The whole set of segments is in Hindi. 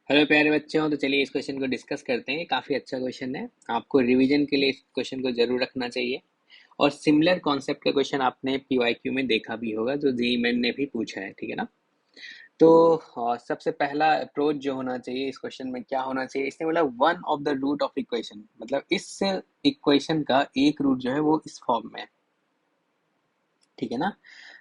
हेलो प्यारे बच्चों, तो चलिए इस क्वेश्चन को डिस्कस करते हैं। ये काफ़ी अच्छा क्वेश्चन है, आपको रिवीजन के लिए इस क्वेश्चन को जरूर रखना चाहिए। और सिमिलर कॉन्सेप्ट का क्वेश्चन आपने पीवाईक्यू में देखा भी होगा, जो जेईई मेन ने भी पूछा है, ठीक है ना। तो सबसे पहला अप्रोच जो होना चाहिए इस क्वेश्चन में क्या होना चाहिए, इसने बोला one of the root of equation, मतलब इस इक्वेशन का एक रूट जो है वो इस फॉर्म में है, ठीक है ना।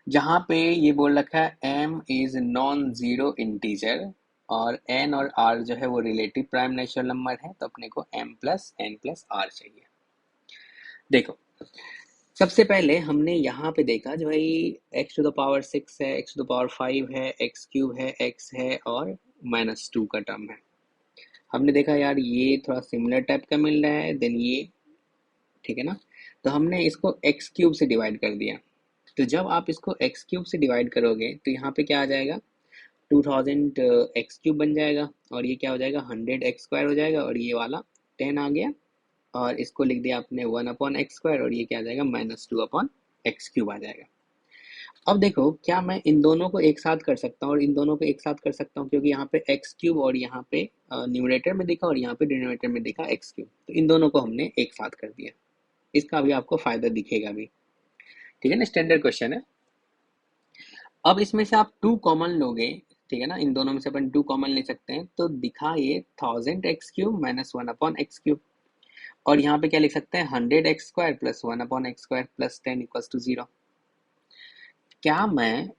जहाँ पे ये बोल रखा है m is non zero integer और n और r जो है वो रिलेटिव प्राइम नेचुरल नंबर है, तो अपने को m plus n plus r चाहिए। देखो, सबसे पहले हमने यहाँ पे देखा जो भाई x टू द पावर 6 है, x टू द पावर 5 है, x क्यूब है, x है और -2 का टर्म है। हमने देखा यार ये थोड़ा सिमिलर टाइप का मिल रहा है, देन ये, ठीक है ना। तो हमने इसको x क्यूब से डिवाइड कर दिया। तो जब आप इसको x क्यूब से डिवाइड करोगे तो यहाँ पे क्या आ जाएगा, 2000 एक्स क्यूब बन जाएगा और ये क्या हो जाएगा, 100 x स्क्वायर हो जाएगा और ये वाला 10 आ गया। और इसको लिख दिया आपने 1/x स्क्वायर और ये क्या आ जाएगा, -2/x क्यूब आ जाएगा। अब देखो, क्या मैं इन दोनों को एक साथ कर सकता हूँ और इन दोनों को एक साथ कर सकता हूँ, क्योंकि यहाँ पे एक्स क्यूब और यहाँ पे न्यूमरेटर में दिखा और यहाँ पे डिनोमिनेटर में दिखा एक्स क्यूब, तो इन दोनों को हमने एक साथ कर दिया। इसका भी आपको फायदा दिखेगा भी, ठीक है ना, स्टैंडर्ड क्वेश्चन है। अब इसमें से आप टू कॉमन लोगे, ठीक है ना, इन दोनों में से अपन टू कॉमन ले सकते हैं, तो दिखा ये 1000 x क्यूब -1/x क्यूब। और यहाँ पे क्या लिख सकते हैं, 100 x square plus 1/x square plus 10 equals to 0। क्या मैं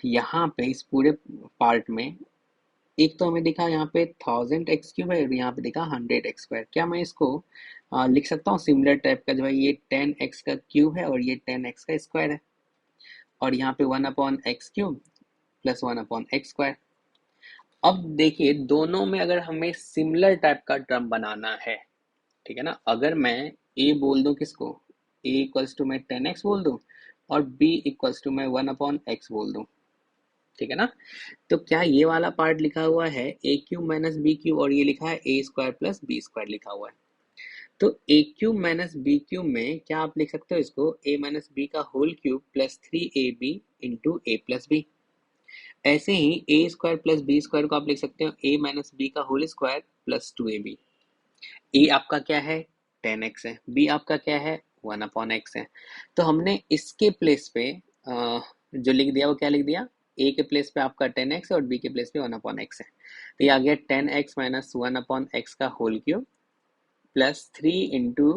यहाँ पे इस पूरे पार्ट में, एक तो हमें दिखा यहाँ पे 1000 x क्यूब है और यहाँ पे दिखा 100 x स्क्वायर, क्या मैं इसको लिख सकता हूँ सिमिलर टाइप का, जो है ये 10x का क्यूब है और ये 10x का स्क्वायर है और यहाँ पे 1/x cube plus 1/x square. अब देखिए, दोनों में अगर हमें सिमिलर टाइप का टर्म बनाना है, ठीक है ना, अगर मैं a बोल दूं किसको, a इक्वल्स टू मैं 10x बोल दूं और b इक्वल्स टू मैं 1/x बोल दूं, ठीक है ना। तो क्या ये वाला पार्ट लिखा हुआ है A cube minus B cube और ये लिखा है A square plus B square लिखा हुआ है। तो A cube minus B cube में क्या आप लिख सकते हो इसको, a माइनस बी का whole cube plus 3ab into A plus B. ऐसे ही A square plus B square को आप लिख सकते हो a माइनस बी का whole square plus 2ab। A आपका क्या है, 10x है, बी आपका क्या है, 1/x है। तो हमने इसके प्लेस पे जो लिख दिया वो क्या लिख दिया, ए के प्लेस पे आपका 10x है और बी के प्लेस पे 1/x है। तो ये आ गया 10x माइनस 1/x का whole cube plus 3 into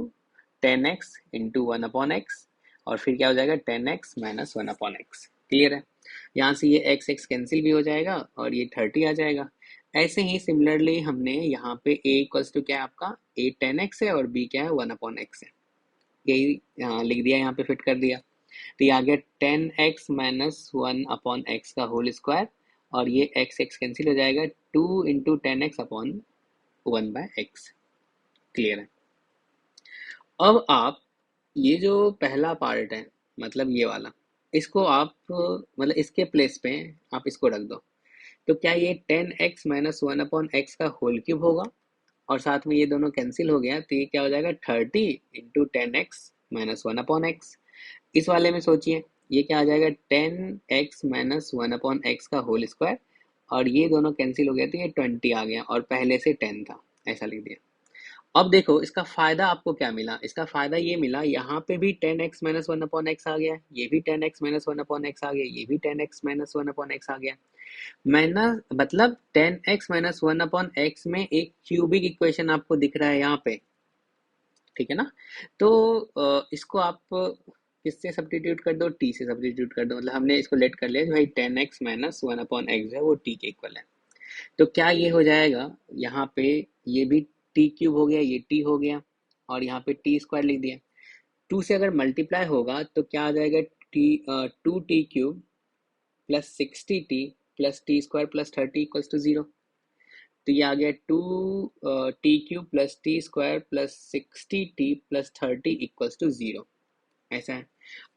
10x into 1/x और फिर क्या हो जाएगा 10x माइनस 1/x। क्लियर है। यहाँ से ये x x कैंसिल भी हो जाएगा और ये 30 आ जाएगा। ऐसे ही सिमिलरली हमने यहाँ पे a इक्वल्स टू क्या है आपका, a 10x है और b क्या है 1/x है, यही लिख दिया, यहाँ पे फिट कर दिया। तो ये आ गया 10x माइनस 1/x का होल स्क्वायर और ये x x कैंसिल हो जाएगा, 2 into 10x upon 1/x। Clear है। अब आप ये जो पहला पार्ट है, मतलब ये वाला, इसको आप मतलब इसके प्लेस पे आप इसको रख दो। तो क्या ये 10x माइनस 1/x का होल क्यूब होगा और साथ में ये दोनों कैंसिल हो गया, तो ये क्या हो जाएगा 30 इंटू 10x माइनस 1/x। इस वाले में सोचिए, ये क्या आ जाएगा 10x माइनस 1/x का होल स्क्वायर और ये दोनों कैंसिल हो गए, तो ये 20 आ गया और पहले से 10 था, ऐसा लिख दिया। अब देखो इसका फायदा आपको क्या मिला, इसका फायदा ये मिला, यहाँ पे भी 10x माइनस 1/x आ गया, ये भी 10x माइनस 1/x आ गया, ये भी 10x माइनस 1/x आ गया। मैं ना, मतलब 10x माइनस 1/x में एक क्यूबिक इक्वेशन आपको दिख रहा है यहाँ पे, ठीक है ना। तो इसको आप किससे सब्स्टिट्यूट कर दो, t से सब्स्टिट्यूट कर दो, मतलब हमने इसको लेट कर लिया कि भाई 10x माइनस 1/x है वो t के इक्वल है। तो क्या ये हो जाएगा, यहाँ पे ये भी टी क्यूब हो गया, ये टी हो गया और यहाँ पे टी स्क्वायर लिख दिया। 2 से अगर मल्टीप्लाई होगा तो क्या आ जाएगा, T 2t cube plus 60t plus T square plus 30 equals to 0। तो ये आ गया 2t cube plus T square plus 60t plus 30 equals to 0। ऐसा है।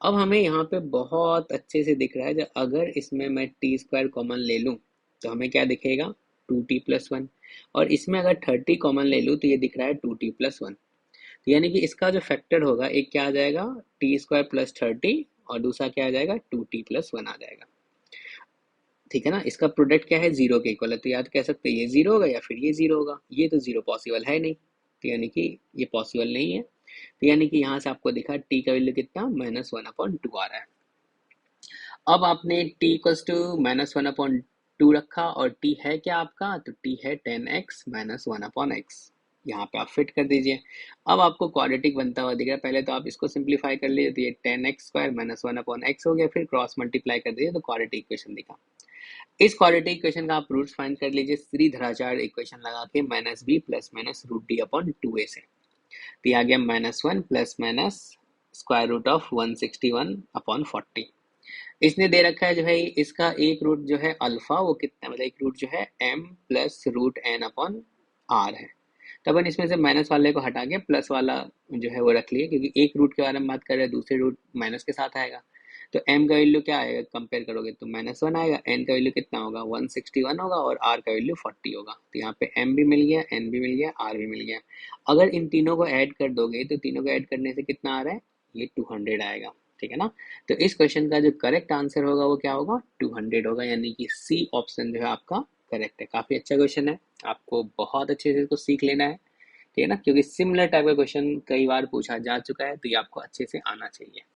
अब हमें यहाँ पे बहुत अच्छे से दिख रहा है, जब अगर इसमें मैं टी स्क्वायर कॉमन ले लूँ तो हमें क्या दिखेगा, 2t+1। और इसमें अगर 30 कॉमन ले लूँ तो ये दिख रहा है 2t+1। तो यानी कि इसका जो फैक्टर होगा, एक क्या आ जाएगा टी स्क्वायर प्लस 30 और दूसरा क्या आ जाएगा 2t+1 आ जाएगा। ठीक है ना। इसका प्रोडक्ट क्या है, जीरो के इक्वल है, तो याद कह सकते हैं ये जीरो होगा या फिर ये जीरो होगा। ये तो जीरो पॉसिबल है नहीं, तो यानी कि ये पॉसिबल नहीं है। तो यानी कि यहाँ से आपको दिखा टी का वैल्यू कितना, -1/2 आ रहा है। अब आपने t इक्वल्स टू -1/2 रखा, और t है क्या आपका, तो t है 10x -1/x। यहाँ पे आप फिट कर दीजिए। अब आपको क्वाड्रेटिक बनता हुआ दिख रहा है। पहले तो आप इसको सिंप्लीफाई कर लीजिए, तो ये 10x² -1/x हो गया, फिर क्रॉस मल्टीप्लाई कर दीजिए तो क्वाड्रेटिक इक्वेशन दिखा। इस क्वाड्रेटिक इक्वेशन का आप रूट्स फाइंड कर लीजिए सीधराचार इक्वेशन लगा के, -b प्लस माइनस √d/2a से। तो ये आ गया -1 plus minus square root of 161/40। इसने दे रखा है जो है इसका एक रूट जो है अल्फा, वो कितना, मतलब एक रूट जो है m प्लस √n/r है। तो अपन इसमें से माइनस वाले को हटा के प्लस वाला जो है वो रख लिए, क्योंकि एक रूट के बारे में बात कर रहे हैं, दूसरे रूट माइनस के साथ आएगा। तो m का वैल्यू क्या आएगा, कंपेयर करोगे तो -1 आएगा, n का वैल्यू कितना होगा 161 होगा, और r का वैल्यू 40 होगा। तो यहाँ पे m भी मिल गया, n भी मिल गया, r भी मिल गया। अगर इन तीनों को ऐड कर दोगे तो तीनों को ऐड करने से कितना आ रहा है, ये 200 आएगा। ठीक है ना। तो इस क्वेश्चन का जो करेक्ट आंसर होगा वो क्या होगा, 200 होगा, यानी कि सी ऑप्शन जो है आपका करेक्ट है। काफी अच्छा क्वेश्चन है, आपको बहुत अच्छे से इसको सीख लेना है। ठीक है ना, क्योंकि सिमिलर टाइप का क्वेश्चन कई बार पूछा जा चुका है, तो ये आपको अच्छे से आना चाहिए।